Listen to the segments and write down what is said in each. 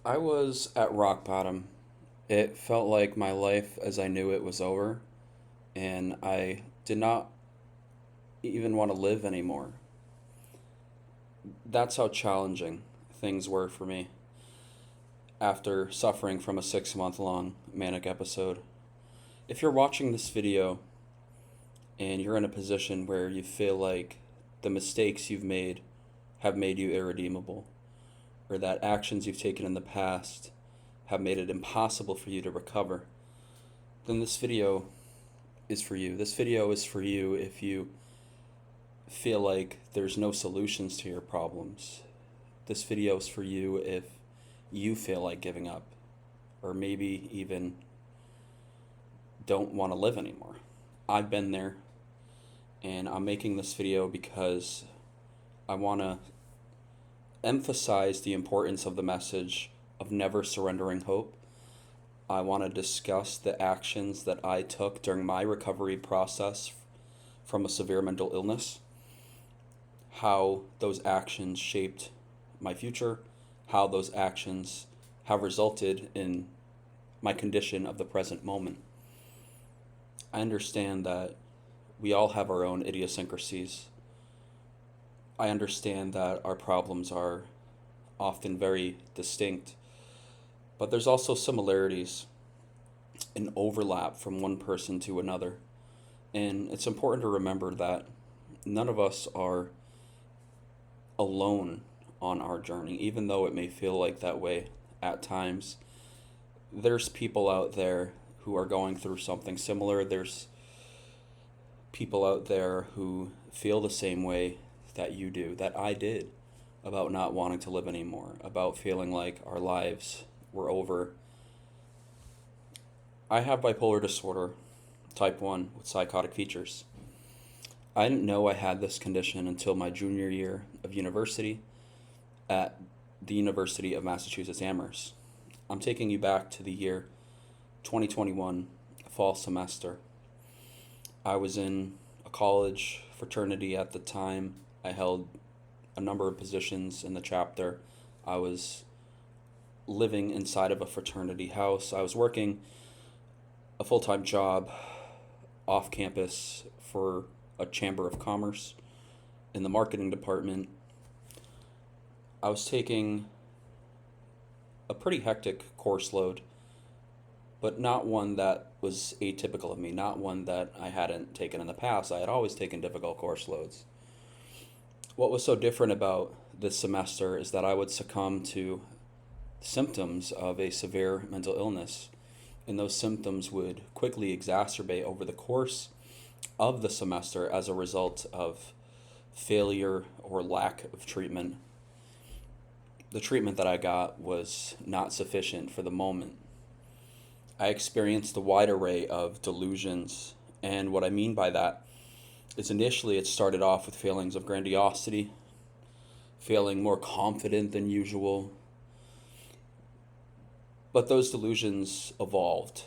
I was at rock bottom. It felt like my life as I knew it was over, and I did not even want to live anymore. That's how challenging things were for me after suffering from a 6 month long manic episode. If you're watching this video and you're in a position where you feel like the mistakes you've made have made you irredeemable, or that actions you've taken in the past have made it impossible for you to recover, then this video is for you. This video is for you if you feel like there's no solutions to your problems. This video is for you if you feel like giving up, or maybe even don't want to live anymore. I've been there, and I'm making this video because I want to emphasize the importance of the message of never surrendering hope. I want to discuss the actions that I took during my recovery process from a severe mental illness, how those actions shaped my future, how those actions have resulted in my condition of the present moment. I understand that we all have our own idiosyncrasies. I understand that our problems are often very distinct, but there's also similarities and overlap from one person to another. And it's important to remember that none of us are alone on our journey, even though it may feel like that way at times. There's people out there who are going through something similar. There's people out there who feel the same way that you do, that I did, about not wanting to live anymore, about feeling like our lives were over. I have bipolar disorder, type 1, with psychotic features. I didn't know I had this condition until my junior year of university at the University of Massachusetts Amherst. I'm taking you back to the year 2021, fall semester. I was in a college fraternity at the time. I held a number of positions in the chapter. I was living inside of a fraternity house. I was working a full time job off campus for a chamber of commerce in the marketing department. I was taking a pretty hectic course load, but not one that was atypical of me, not one that I hadn't taken in the past. I had always taken difficult course loads. What was so different about this semester is that I would succumb to symptoms of a severe mental illness, and those symptoms would quickly exacerbate over the course of the semester as a result of failure or lack of treatment. The treatment that I got was not sufficient for the moment. I experienced a wide array of delusions, and what I mean by that is initially it started off with feelings of grandiosity, feeling more confident than usual, but those delusions evolved,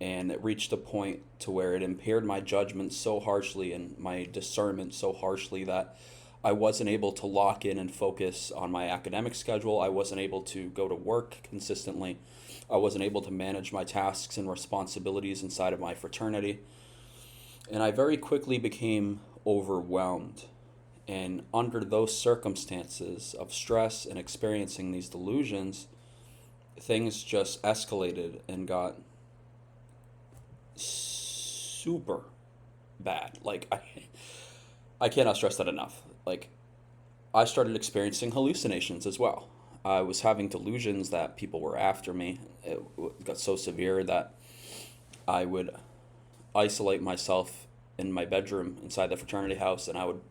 and it reached a point to where it impaired my judgment so harshly and my discernment so harshly that I wasn't able to lock in and focus on my academic schedule. I wasn't able to go to work consistently. I wasn't able to manage my tasks and responsibilities inside of my fraternity. And I very quickly became overwhelmed. And under those circumstances of stress and experiencing these delusions, things just escalated and got super bad. I cannot stress that enough. I started experiencing hallucinations as well. I was having delusions that people were after me. It got so severe that I would isolate myself in my bedroom inside the fraternity house, and I would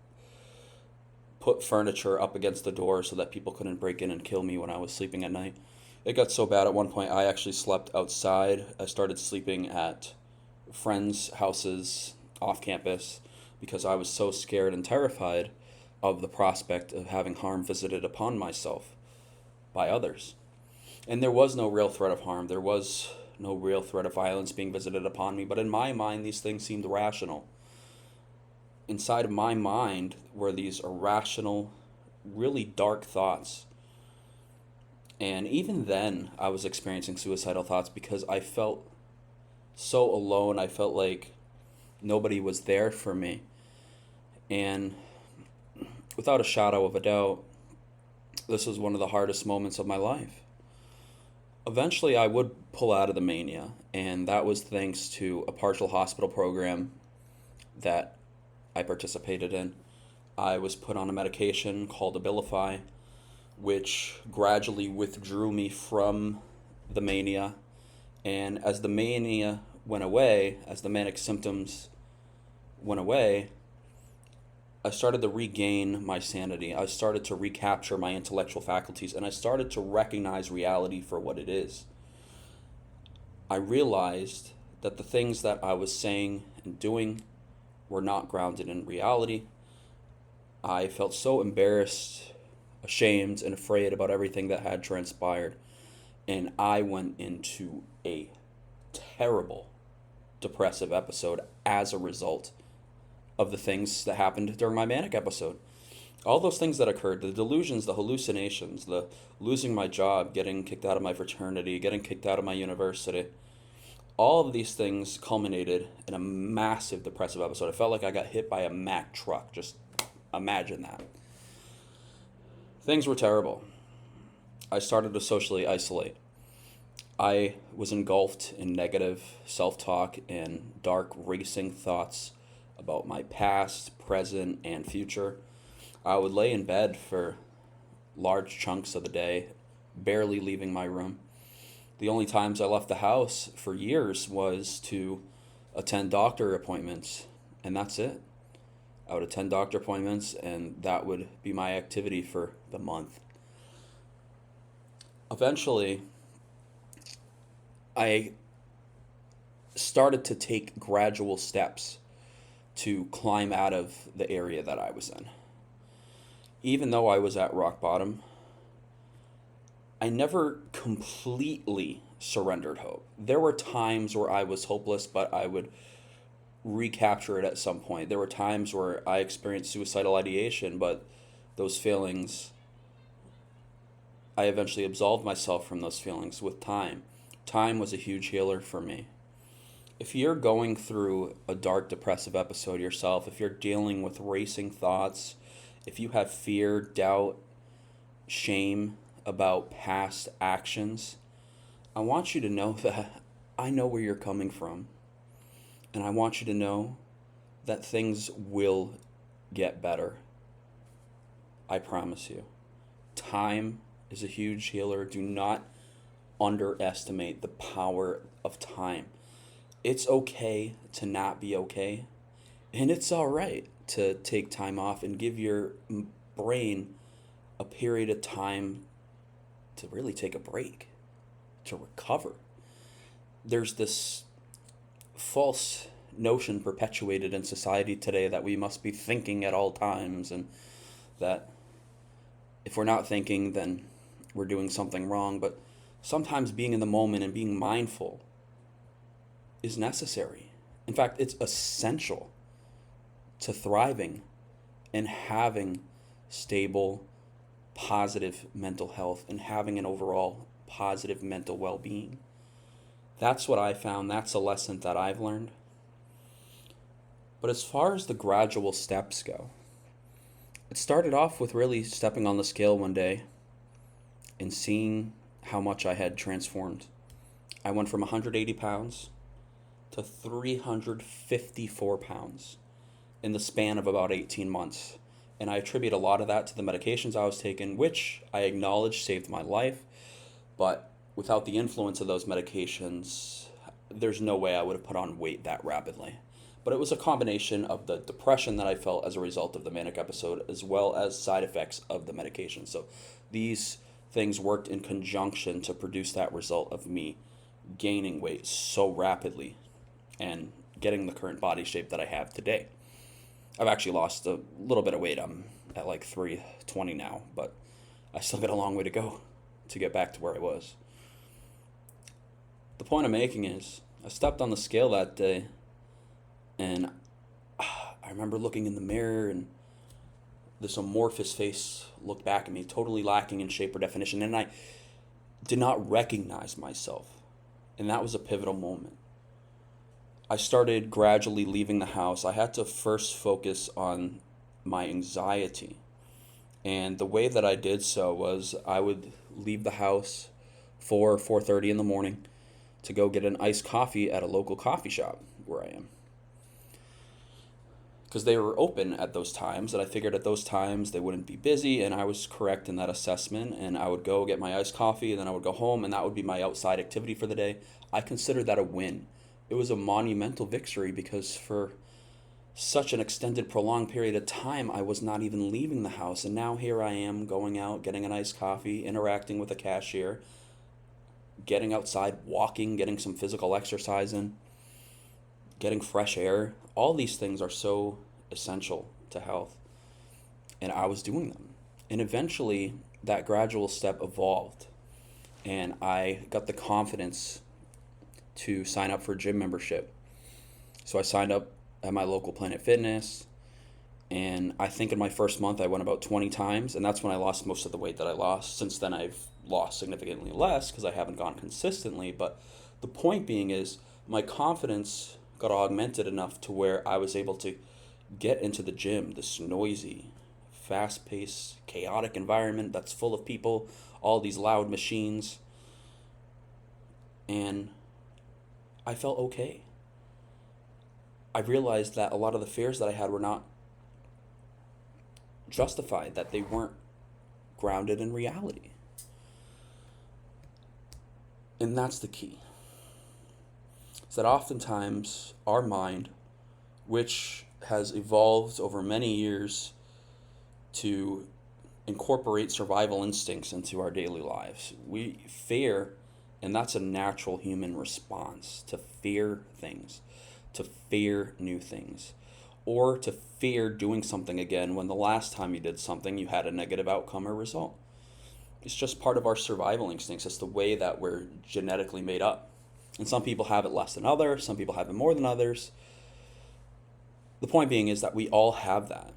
put furniture up against the door so that people couldn't break in and kill me when I was sleeping at night. It got so bad at one point I actually slept outside. I started sleeping at friends' houses off campus because I was so scared and terrified of the prospect of having harm visited upon myself by others. And there was no real threat of harm. There was no real threat of violence being visited upon me. But in my mind, these things seemed rational. Inside of my mind were these irrational, really dark thoughts. And even then, I was experiencing suicidal thoughts because I felt so alone. I felt like nobody was there for me. And without a shadow of a doubt, this was one of the hardest moments of my life. Eventually, I would pull out of the mania, and that was thanks to a partial hospital program that I participated in. I was put on a medication called Abilify, which gradually withdrew me from the mania. And as the mania went away, as the manic symptoms went away, I started to regain my sanity. I started to recapture my intellectual faculties, and I started to recognize reality for what it is. I realized that the things that I was saying and doing were not grounded in reality. I felt so embarrassed, ashamed, and afraid about everything that had transpired. And I went into a terrible depressive episode as a result of the things that happened during my manic episode. All those things that occurred, the delusions, the hallucinations, the losing my job, getting kicked out of my fraternity, getting kicked out of my university, all of these things culminated in a massive depressive episode. I felt like I got hit by a Mack truck. Just imagine that. Things were terrible. I started to socially isolate. I was engulfed in negative self-talk and dark racing thoughts about my past, present, and future. I would lay in bed for large chunks of the day, barely leaving my room. The only times I left the house for years was to attend doctor appointments, and that's it. I would attend doctor appointments, and that would be my activity for the month. Eventually, I started to take gradual steps to climb out of the area that I was in. Even though I was at rock bottom, I never completely surrendered hope. There were times where I was hopeless, but I would recapture it at some point. There were times where I experienced suicidal ideation, but those feelings, I eventually absolved myself from those feelings with time. Time was a huge healer for me. If you're going through a dark depressive episode yourself, if you're dealing with racing thoughts, if you have fear, doubt, shame about past actions, I want you to know that I know where you're coming from. And I want you to know that things will get better. I promise you. Time is a huge healer. Do not underestimate the power of time. It's okay to not be okay, and it's all right to take time off and give your brain a period of time to really take a break, to recover. There's this false notion perpetuated in society today that we must be thinking at all times, and that if we're not thinking, then we're doing something wrong. But sometimes being in the moment and being mindful is necessary. In fact, it's essential to thriving and having stable, positive mental health and having an overall positive mental well-being. That's what I found. That's a lesson that I've learned. But as far as the gradual steps go, it started off with really stepping on the scale one day and seeing how much I had transformed. I went from 180 pounds to 354 pounds in the span of about 18 months. And I attribute a lot of that to the medications I was taking, which I acknowledge saved my life. But without the influence of those medications, there's no way I would have put on weight that rapidly. But it was a combination of the depression that I felt as a result of the manic episode, as well as side effects of the medication. So these things worked in conjunction to produce that result of me gaining weight so rapidly and getting the current body shape that I have today. I've actually lost a little bit of weight. I'm at like 320 now, but I still got a long way to go to get back to where I was. The point I'm making is I stepped on the scale that day, and I remember looking in the mirror, and this amorphous face looked back at me, totally lacking in shape or definition. And did not recognize myself. And that was a pivotal moment. I started gradually leaving the house. I had to first focus on my anxiety. And the way that I did so was I would leave the house 4:30 in the morning to go get an iced coffee at a local coffee shop where I am. Because they were open at those times, and I figured at those times they wouldn't be busy, and I was correct in that assessment. And I would go get my iced coffee, and then I would go home, and that would be my outside activity for the day. I considered that a win. It was a monumental victory because for such an extended, prolonged period of time, I was not even leaving the house. And now here I am going out, getting an iced coffee, interacting with a cashier, getting outside, walking, getting some physical exercise in, getting fresh air. All these things are so essential to health. And I was doing them. And eventually, that gradual step evolved. And I got the confidence to sign up for a gym membership. So I signed up at my local Planet Fitness, and I think in my first month I went about 20 times, and that's when I lost most of the weight that I lost. Since then I've lost significantly less because I haven't gone consistently, but the point being is my confidence got augmented enough to where I was able to get into the gym, this noisy, fast-paced, chaotic environment that's full of people, all these loud machines, and I felt okay. I realized that a lot of the fears that I had were not justified, that they weren't grounded in reality. And that's the key. Is that oftentimes our mind, which has evolved over many years to incorporate survival instincts into our daily lives, we fear, and that's a natural human response, to fear things, to fear new things, or to fear doing something again when the last time you did something you had a negative outcome or result. It's just part of our survival instincts. It's the way that we're genetically made up. And some people have it less than others, some people have it more than others. The point being is that we all have that.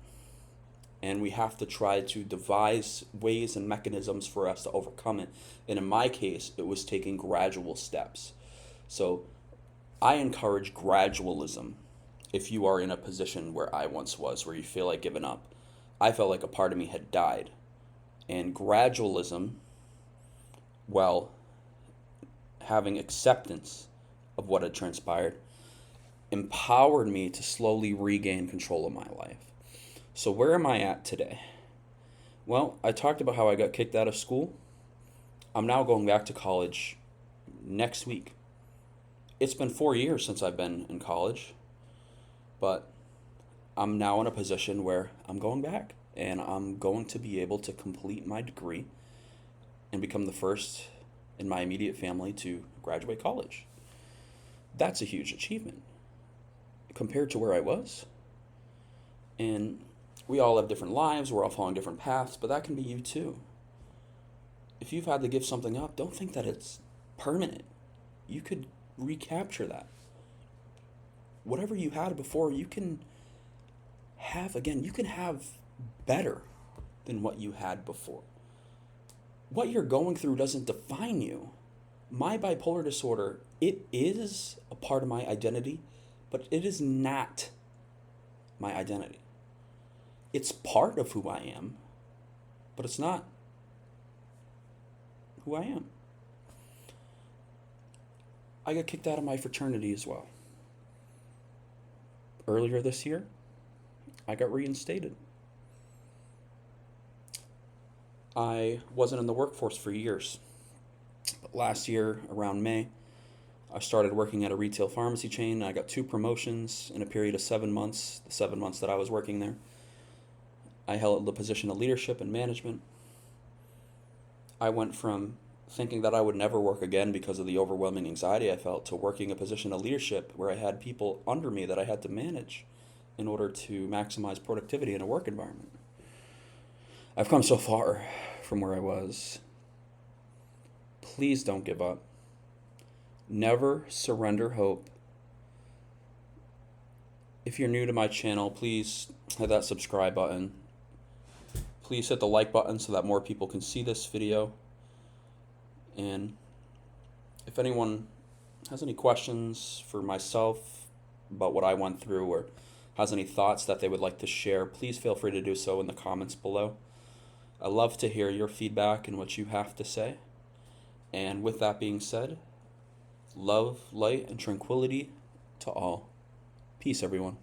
And we have to try to devise ways and mechanisms for us to overcome it. And in my case, it was taking gradual steps. So I encourage gradualism if you are in a position where I once was, where you feel like giving up. I felt like a part of me had died. And gradualism, well, having acceptance of what had transpired, empowered me to slowly regain control of my life. So where am I at today? Well, I talked about how I got kicked out of school. I'm now going back to college next week. It's been 4 years since I've been in college, but I'm now in a position where I'm going back, and I'm going to be able to complete my degree and become the first in my immediate family to graduate college. That's a huge achievement compared to where I was. And we all have different lives, we're all following different paths, but that can be you too. If you've had to give something up, don't think that it's permanent. You could recapture that. Whatever you had before, you can have again. You can have better than what you had before. What you're going through doesn't define you. My bipolar disorder, it is a part of my identity, but it is not my identity. It's part of who I am, but it's not who I am. I got kicked out of my fraternity as well. Earlier this year, I got reinstated. I wasn't in the workforce for years. But last year, around May, I started working at a retail pharmacy chain. I got 2 promotions in a period of 7 months, the 7 months that I was working there. I held the position of leadership and management. I went from thinking that I would never work again because of the overwhelming anxiety I felt to working a position of leadership where I had people under me that I had to manage in order to maximize productivity in a work environment. I've come so far from where I was. Please don't give up. Never surrender hope. If you're new to my channel, please hit that subscribe button. Please hit the like button so that more people can see this video. And if anyone has any questions for myself about what I went through, or has any thoughts that they would like to share, please feel free to do so in the comments below. I love to hear your feedback and what you have to say. And with that being said, love, light, and tranquility to all. Peace, everyone.